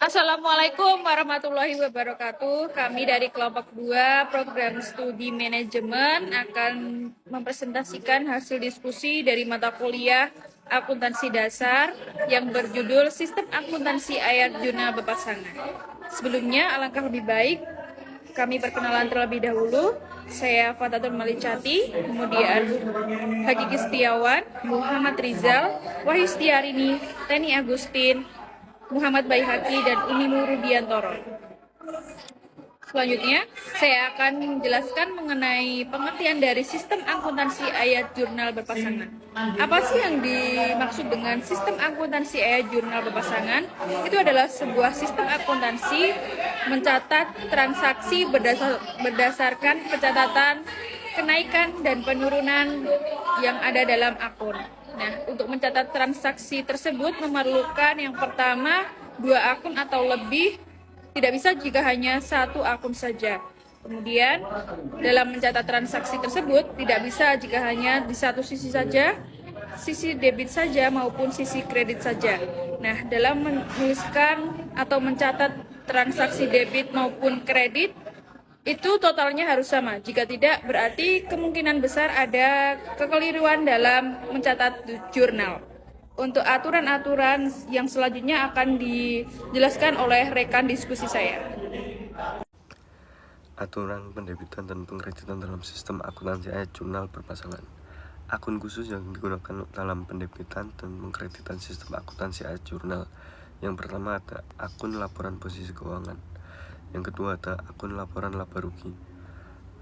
Assalamualaikum warahmatullahi wabarakatuh. Kami dari kelompok 2 program studi manajemen akan mempresentasikan hasil diskusi dari mata kuliah akuntansi dasar yang berjudul Sistem Akuntansi Ayat Jurnal Berpasangan. Sebelumnya, alangkah lebih baik kami perkenalan terlebih dahulu. Saya Fatatul Malicati, kemudian Hakiki Setiawan, Muhammad Rizal, Wahyu Setiarini, Teni Agustin, Muhammad Baihaqi, dan Umi Rudiantoro. Selanjutnya, saya akan menjelaskan mengenai pengertian dari sistem akuntansi ayat jurnal berpasangan. Apa sih yang dimaksud dengan sistem akuntansi ayat jurnal berpasangan? Itu adalah sebuah sistem akuntansi mencatat transaksi berdasarkan pencatatan kenaikan dan penurunan yang ada dalam akun. Nah, untuk mencatat transaksi tersebut memerlukan yang pertama 2 akun atau lebih, tidak bisa jika hanya 1 akun saja. Kemudian, dalam mencatat transaksi tersebut tidak bisa jika hanya di satu sisi saja, sisi debit saja maupun sisi kredit saja. Nah, dalam menuliskan atau mencatat transaksi debit maupun kredit, itu totalnya harus sama. Jika tidak, berarti kemungkinan besar ada kekeliruan dalam mencatat jurnal. Untuk aturan-aturan yang selanjutnya akan dijelaskan oleh rekan diskusi saya. Aturan pendebitan dan pengkreditan dalam sistem akuntansi ayat jurnal berpasangan. Akun khusus yang digunakan dalam pendebitan dan pengkreditan sistem akuntansi ayat jurnal. Yang pertama ada akun laporan posisi keuangan. Yang kedua ada akun laporan laba rugi.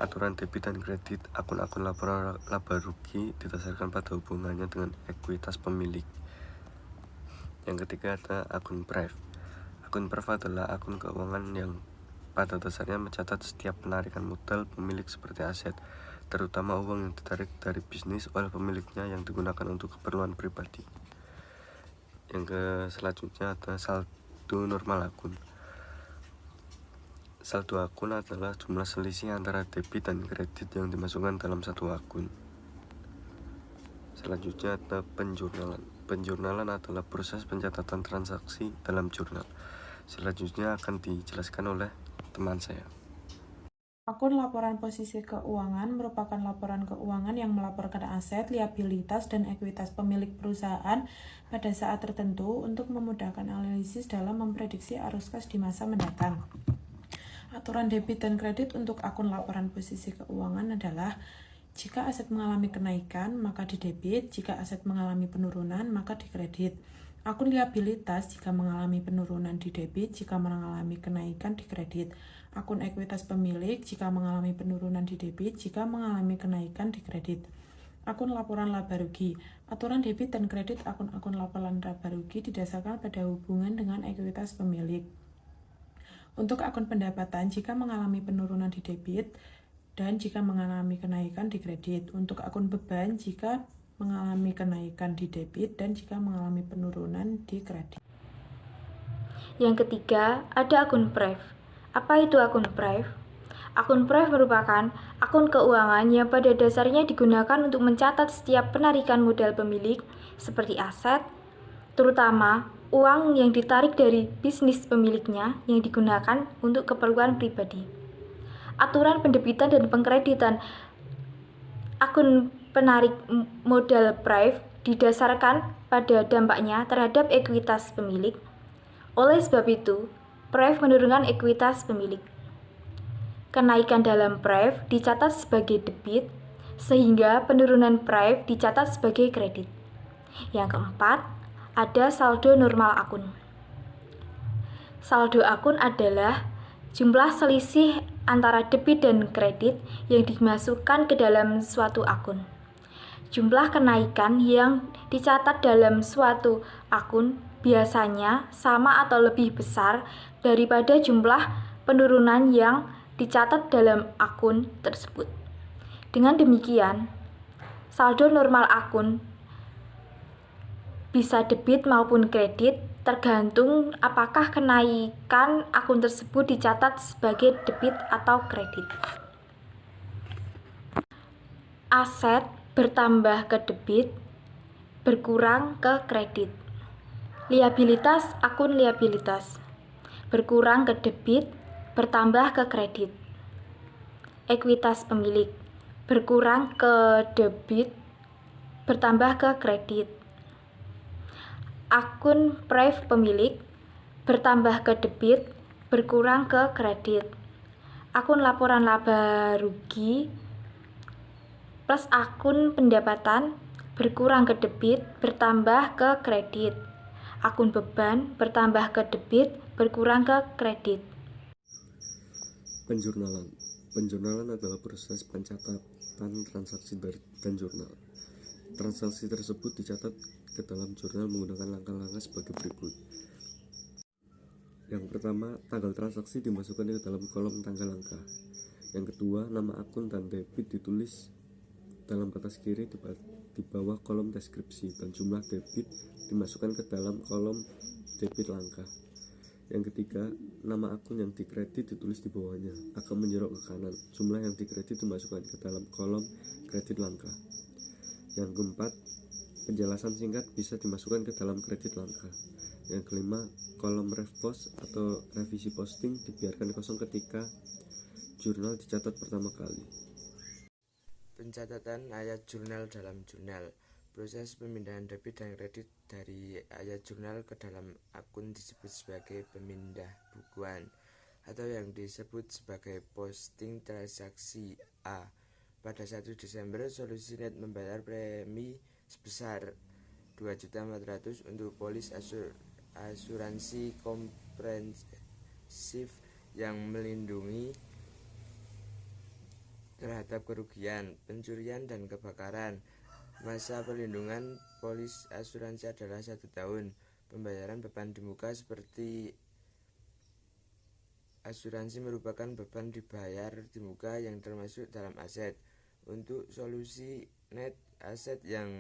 Aturan debit dan kredit akun-akun laporan laba rugi didasarkan pada hubungannya dengan ekuitas pemilik. Yang ketiga ada akun pref. Akun pref adalah akun keuangan yang pada dasarnya mencatat setiap penarikan modal pemilik seperti aset, terutama uang yang ditarik dari bisnis oleh pemiliknya yang digunakan untuk keperluan pribadi. Yang selanjutnya ada saldo normal akun. Saldo akun adalah jumlah selisih antara debit dan kredit yang dimasukkan dalam satu akun. Selanjutnya ada penjurnalan. Penjurnalan adalah proses pencatatan transaksi dalam jurnal. Selanjutnya akan dijelaskan oleh teman saya. Akun laporan posisi keuangan merupakan laporan keuangan yang melaporkan aset, liabilitas, dan ekuitas pemilik perusahaan pada saat tertentu untuk memudahkan analisis dalam memprediksi arus kas di masa mendatang. Aturan debit dan kredit untuk akun laporan posisi keuangan adalah jika aset mengalami kenaikan, maka didebit, jika aset mengalami penurunan, maka dikredit. Akun liabilitas jika mengalami penurunan didebit, jika mengalami kenaikan dikredit. Akun ekuitas pemilik jika mengalami penurunan didebit, jika mengalami kenaikan dikredit. Akun laporan laba rugi. Aturan debit dan kredit akun-akun laporan laba rugi didasarkan pada hubungan dengan ekuitas pemilik. Untuk akun pendapatan, jika mengalami penurunan di debit dan jika mengalami kenaikan di kredit. Untuk akun beban, jika mengalami kenaikan di debit dan jika mengalami penurunan di kredit. Yang ketiga, ada akun pref. Apa itu akun pref? Akun pref merupakan akun keuangan yang pada dasarnya digunakan untuk mencatat setiap penarikan modal pemilik seperti aset, terutama uang yang ditarik dari bisnis pemiliknya yang digunakan untuk keperluan pribadi. Aturan pendebitan dan pengkreditan akun penarik modal pref didasarkan pada dampaknya terhadap ekuitas pemilik. Oleh sebab itu, pref menurunkan ekuitas pemilik. Kenaikan dalam pref dicatat sebagai debit, sehingga penurunan pref dicatat sebagai kredit. Yang keempat, ada saldo normal akun. Saldo akun adalah jumlah selisih antara debit dan kredit yang dimasukkan ke dalam suatu akun. Jumlah kenaikan yang dicatat dalam suatu akun biasanya sama atau lebih besar daripada jumlah penurunan yang dicatat dalam akun tersebut. Dengan demikian, saldo normal akun bisa debit maupun kredit tergantung apakah kenaikan akun tersebut dicatat sebagai debit atau kredit. Aset bertambah ke debit, berkurang ke kredit. Liabilitas akun liabilitas. berkurang ke debit, bertambah ke kredit. Ekuitas pemilik berkurang ke debit, bertambah ke kredit. Akun Prive pemilik bertambah ke debit, berkurang ke kredit. Akun laporan laba rugi plus akun pendapatan berkurang ke debit, bertambah ke kredit. Akun beban bertambah ke debit, berkurang ke kredit. Penjurnalan. Penjurnalan adalah proses pencatatan transaksi dan jurnal. Transaksi tersebut dicatat ke dalam jurnal menggunakan langkah-langkah sebagai berikut. Yang pertama, tanggal transaksi dimasukkan ke dalam kolom tanggal angka. Yang kedua, nama akun dan debit ditulis dalam batas kiri di bawah kolom deskripsi dan jumlah debit dimasukkan ke dalam kolom debit langkah. Yang ketiga, nama akun yang dikredit ditulis di bawahnya, akan menjorok ke kanan. Jumlah yang dikredit dimasukkan ke dalam kolom kredit langkah. Yang keempat, penjelasan singkat bisa dimasukkan ke dalam kredit langkah. Yang kelima, kolom repost atau revisi posting dibiarkan kosong ketika jurnal dicatat pertama kali. Pencatatan ayat jurnal dalam jurnal. Proses pemindahan debit dan kredit dari ayat jurnal ke dalam akun disebut sebagai pemindah bukuan atau yang disebut sebagai posting transaksi A. Pada 1 Desember, Solusinet membayar premi sebesar 2.400.000 untuk polis asuransi komprehensif yang melindungi terhadap kerugian, pencurian, dan kebakaran. Masa perlindungan polis asuransi adalah 1 tahun. Pembayaran beban di muka seperti asuransi merupakan beban dibayar di muka yang termasuk dalam aset. Untuk solusi net aset yang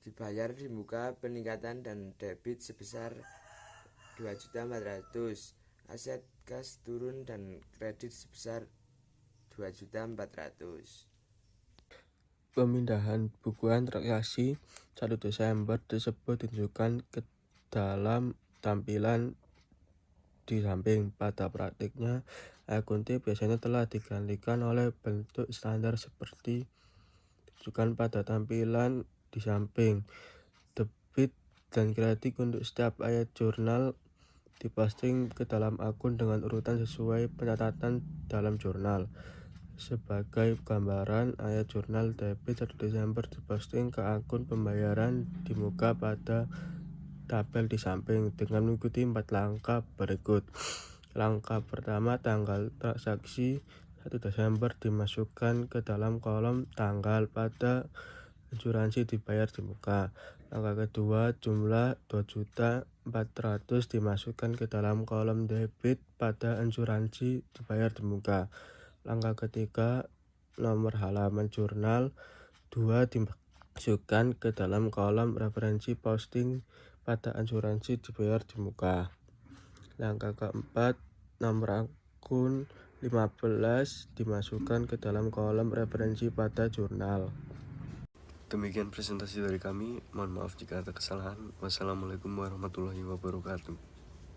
dibayar di muka peningkatan dan debit sebesar 2.400.000, aset kas turun dan kredit sebesar 2.400.000. Pemindahan bukuan transaksi 1 Desember tersebut ditunjukkan ke dalam tampilan di samping. Pada praktiknya, akun T biasanya telah digantikan oleh bentuk standar seperti ditunjukkan pada tampilan di samping. Debit dan kredit untuk setiap ayat jurnal diposting ke dalam akun dengan urutan sesuai pencatatan dalam jurnal. Sebagai gambaran, ayat jurnal debit 1 Desember diposting ke akun pembayaran di muka pada tabel di samping dengan mengikuti 4 langkah berikut. Langkah pertama, tanggal transaksi 1 Desember dimasukkan ke dalam kolom tanggal pada asuransi dibayar di muka. Langkah kedua, jumlah 2.400.000 dimasukkan ke dalam kolom debit pada asuransi dibayar di muka. Langkah ketiga, nomor halaman jurnal 2 dimasukkan ke dalam kolom referensi posting pada asuransi dibayar di muka. Langkah keempat, nomor akun 15 dimasukkan ke dalam kolom referensi pada jurnal. Demikian presentasi dari kami. Mohon maaf jika ada kesalahan. Wassalamualaikum warahmatullahi wabarakatuh.